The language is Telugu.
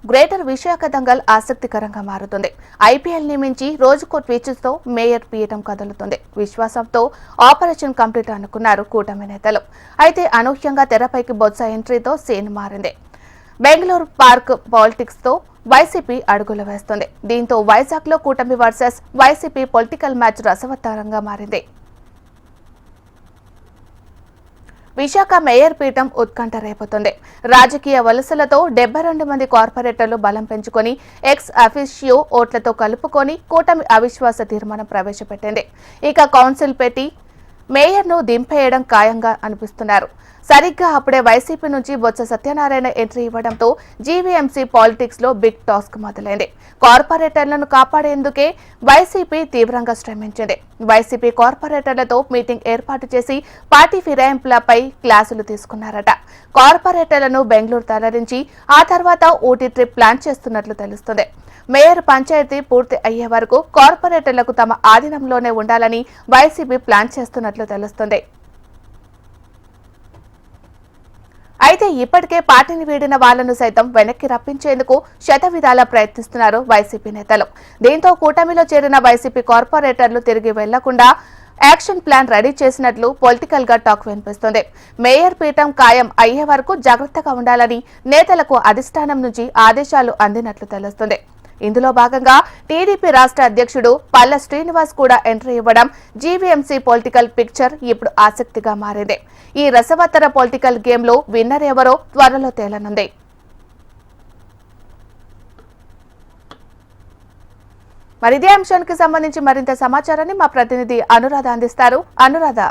గ్రేటర్ విశాఖ దంగల్ ఆసక్తికరంగా మారుతుంది. ఐపీఎల్ ని మించి రోజుకో ట్వీట్స్తో మేయర్ పీఠం కదులుతుంది. విశ్వాసంతో ఆపరేషన్ కంప్లీట్ అనుకున్నారు కూటమి నేతలు. అయితే అనూహ్యంగా తెరపైకి బొత్స ఎంట్రీతో సీన్ మారింది. బెంగళూరు పార్క్ పాలిటిక్స్ తో వైసీపీ అడుగులు వేస్తుంది. దీంతో వైజాగ్ లో కూటమి వర్సెస్ వైసీపీ పొలిటికల్ మ్యాచ్ రసవత్తరంగా మారింది. విశాఖ మేయర్ పీఠం ఉత్కంఠ రేపుతుంది. రాజకీయ వలసలతో 72 మంది కార్పొరేటర్లు బలం పెంచుకొని ఎక్స్ అఫీషియో ఓట్లతో కలుపుకొని కూటమి అవిశ్వాస తీర్మానం ప్రవేశపెట్టింది. ఇక కౌన్సిల్ పెట్టి మేయర్ను దింపేయడం ఖాయంగా అనిపిస్తున్నారు. సరిగ్గా అప్పుడే వైసీపీ నుంచి బొత్స సత్యనారాయణ ఎంట్రీ ఇవ్వడంతో జీవీఎంసీ పాలిటిక్స్ లో బిగ్ టాస్క్ మొదలైంది. కార్పొరేటర్లను కాపాడేందుకే వైసీపీ తీవ్రంగా శ్రమించింది. వైసీపీ కార్పొరేటర్లతో మీటింగ్ ఏర్పాటు చేసి పార్టీ ఫిరాయింపులపై క్లాసులు తీసుకున్నారట. కార్పొరేటర్లను బెంగళూరు తరలించి ఆ తర్వాత ఊటీ ట్రిప్ ప్లాన్ చేస్తున్నట్లు తెలుస్తుంది. మేయర్ పంచాయతీ పూర్తి అయ్యే వరకు కార్పొరేటర్లకు తమ ఆధీనంలోనే ఉండాలని వైసీపీ ప్లాన్ చేస్తున్నట్లు తెలుస్తుంది. అయితే ఇప్పటికే పార్టీని వీడిన వాళ్లను సైతం వెనక్కి రప్పించేందుకు శతవిధాలా ప్రయత్నిస్తున్నారు వైసీపీ నేతలు. దీంతో కూటమిలో చేరిన వైసీపీ కార్పొరేటర్లు తిరిగి వెళ్లకుండా యాక్షన్ ప్లాన్ రెడీ చేసినట్లు పొలిటికల్ గా టాక్ వినిపిస్తుంది. మేయర్ పీఠం ఖాయం అయ్యే వరకు జాగ్రత్తగా ఉండాలని నేతలకు అధిష్టానం నుంచి ఆదేశాలు అందినట్లు తెలుస్తుంది. ఇందులో భాగంగా టీడీపీ రాష్ట్ర అధ్యక్షుడు పల్ల శ్రీనివాస్ కూడా ఎంట్రీ ఇవ్వడం జీవీఎంసీ పొలిటికల్ పిక్చర్ ఇప్పుడు ఆసక్తిగా మారింది. ఈ రసవత్తర పొలిటికల్ గేమ్ లో విన్నర్ ఎవరో త్వరలో తేలనుంది. మరి ఇదే అంశానికి సంబంధించి మరింత సమాచారాన్ని మా ప్రతినిధి అనురాధ అందిస్తారు. అనురాధ.